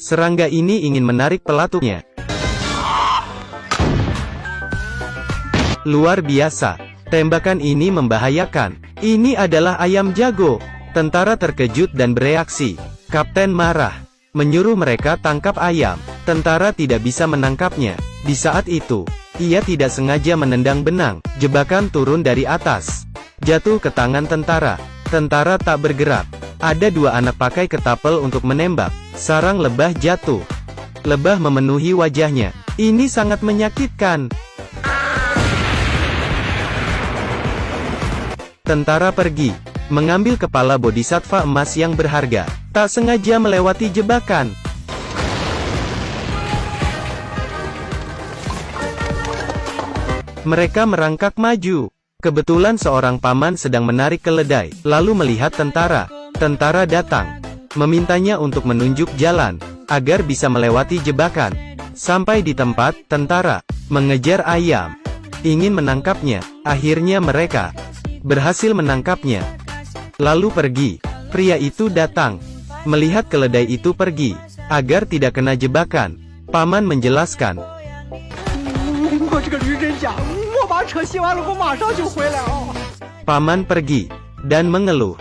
Serangga ini ingin menarik pelatungnya. Luar biasa. Tembakan ini membahayakan. Ini adalah ayam jago. Tentara terkejut dan bereaksi. Kapten marah. Menyuruh mereka tangkap ayam. Tentara tidak bisa menangkapnya. Di saat itu, ia tidak sengaja menendang benang. Jebakan turun dari atas. Jatuh ke tangan tentara. Tentara tak bergerak. Ada dua anak pakai ketapel untuk menembak. Sarang lebah jatuh. Lebah memenuhi wajahnya. Ini sangat menyakitkan. Tentara pergi, mengambil kepala bodhisattva emas yang berharga. Tak sengaja melewati jebakan. Mereka merangkak maju. Kebetulan seorang paman sedang menarik keledai, lalu melihat tentara. Tentara datang, memintanya untuk menunjuk jalan, agar bisa melewati jebakan. Sampai di tempat, tentara mengejar ayam, ingin menangkapnya. Akhirnya mereka berhasil menangkapnya. Lalu pergi. Pria itu datang, melihat keledai itu pergi, agar tidak kena jebakan. Paman menjelaskan. Paman pergi, dan mengeluh.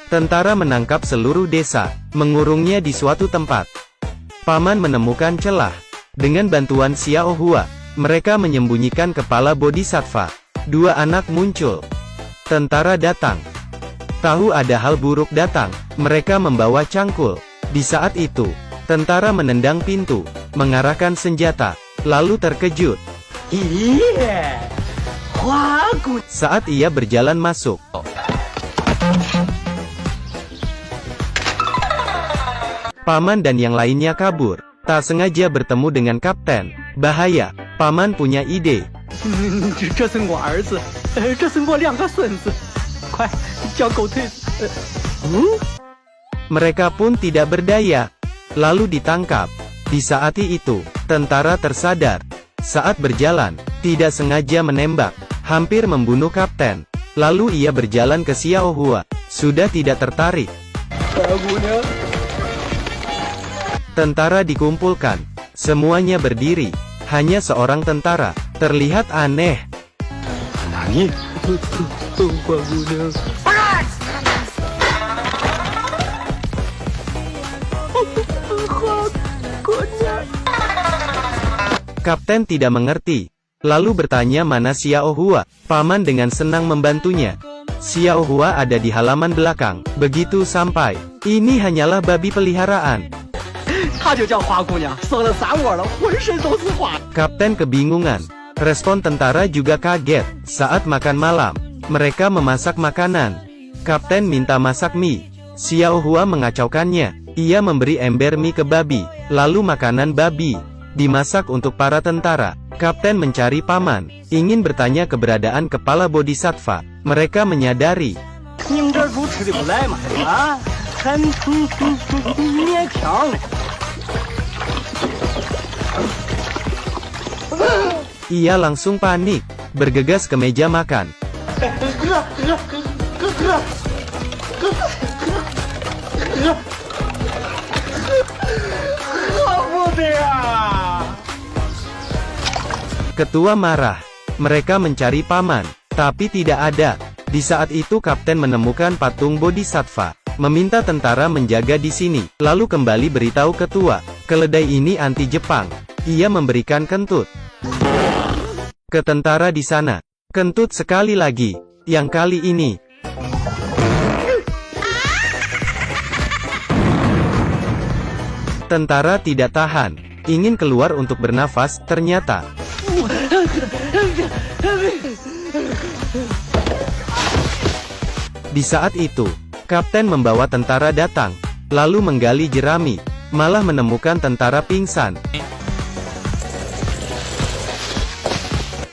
Tentara menangkap seluruh desa, mengurungnya di suatu tempat. Paman menemukan celah. Dengan bantuan Xiao Hua, mereka menyembunyikan kepala bodhisattva. Dua anak muncul. Tentara datang. Tahu ada hal buruk datang, mereka membawa cangkul. Di saat itu, tentara menendang pintu, mengarahkan senjata, lalu terkejut. Saat ia berjalan masuk, paman dan yang lainnya kabur. Tak sengaja bertemu dengan kapten. Bahaya, paman punya ide. Mereka pun tidak berdaya, lalu ditangkap. Di saat itu, tentara tersadar. Saat berjalan, tidak sengaja menembak, hampir membunuh kapten. Lalu ia berjalan ke Xiao Hua, sudah tidak tertarik. Tentara dikumpulkan, semuanya berdiri. Hanya seorang tentara, terlihat aneh. Kapten tidak mengerti, lalu bertanya mana Xiao Hua. Paman dengan senang membantunya. Xiao Hua ada di halaman belakang. Begitu sampai, ini hanyalah babi peliharaan. Kapten kebingungan. Respon tentara juga kaget. Saat makan malam, mereka memasak makanan. Kapten minta masak mie. Xiao Hua mengacaukannya. Ia memberi ember mie ke babi, lalu makanan babi dimasak untuk para tentara. Kapten mencari paman, ingin bertanya keberadaan kepala bodhisattva. Mereka menyadari. Ia langsung panik, bergegas ke meja makan. Ketua marah. Mereka mencari paman, tapi tidak ada. Di saat itu kapten menemukan patung bodhisattva, meminta tentara menjaga di sini. Lalu kembali beritahu ketua, keledai ini anti Jepang. Ia memberikan kentut ke tentara di sana. Kentut sekali lagi. Yang kali ini, tentara tidak tahan, ingin keluar untuk bernafas. Ternyata di saat itu, kapten membawa tentara datang, lalu menggali jerami, malah menemukan tentara pingsan.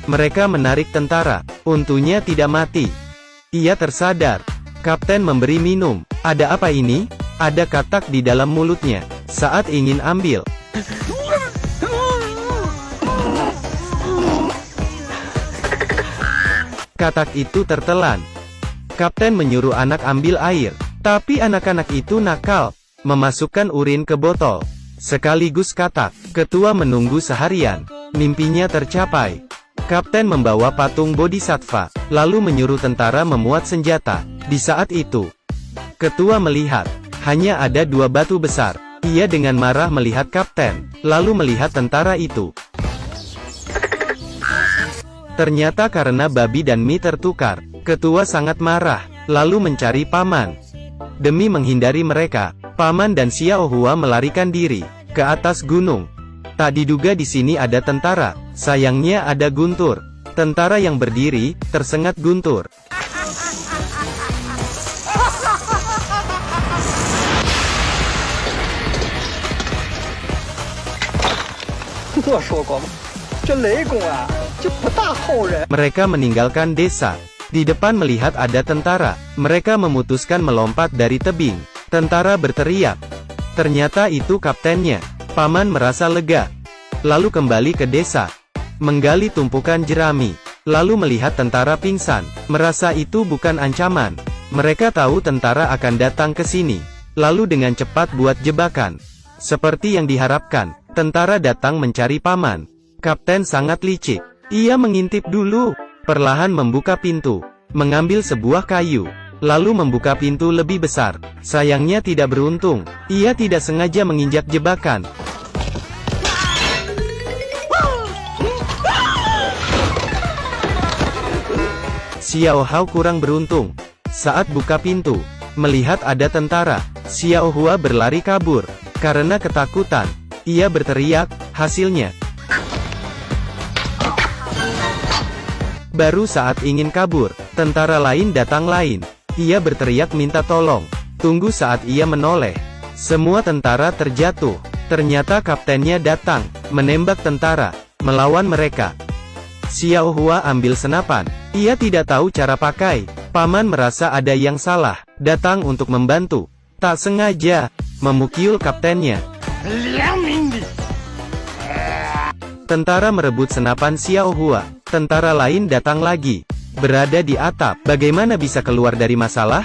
Mereka menarik tentara, untungnya tidak mati. Ia tersadar. Kapten memberi minum. Ada apa ini? Ada katak di dalam mulutnya. Saat ingin ambil, Katak itu tertelan. Kapten menyuruh anak ambil air, tapi anak-anak itu nakal, memasukkan urin ke botol. Sekaligus katak. Ketua menunggu seharian. Mimpinya tercapai. Kapten membawa patung bodhisattva, lalu menyuruh tentara memuat senjata. Di saat itu, ketua melihat, hanya ada 2 batu besar. Ia dengan marah melihat kapten, lalu melihat tentara itu. Ternyata karena babi dan mie tertukar, ketua sangat marah, lalu mencari paman. Demi menghindari mereka, paman dan Xiao Hua melarikan diri ke atas gunung. Tak diduga di sini ada tentara, sayangnya ada guntur. Tentara yang berdiri, tersengat guntur. Mereka meninggalkan desa. Di depan melihat ada tentara, mereka memutuskan melompat dari tebing. Tentara berteriak. Ternyata itu kaptennya. Paman merasa lega. Lalu kembali ke desa. Menggali tumpukan jerami. Lalu melihat tentara pingsan. Merasa itu bukan ancaman. Mereka tahu tentara akan datang ke sini. Lalu dengan cepat buat jebakan. Seperti yang diharapkan, tentara datang mencari paman. Kapten sangat licik. Ia mengintip dulu. Perlahan membuka pintu. Mengambil sebuah kayu. Lalu membuka pintu lebih besar. Sayangnya tidak beruntung. Ia tidak sengaja menginjak jebakan. Xiao Hao kurang beruntung. Saat buka pintu, melihat ada tentara, Xiao Hua berlari kabur. Karena ketakutan, ia berteriak, hasilnya. Baru saat ingin kabur, tentara lain datang lain. Ia berteriak minta tolong. Tunggu saat ia menoleh. Semua tentara terjatuh. Ternyata kaptennya datang, menembak tentara, melawan mereka. Xiao Hua ambil senapan. Ia tidak tahu cara pakai. Paman merasa ada yang salah, datang untuk membantu. Tak sengaja, memukyul kaptennya. Tentara merebut senapan Xiao Hua. Tentara lain datang lagi. Berada di atap. Bagaimana bisa keluar dari masalah?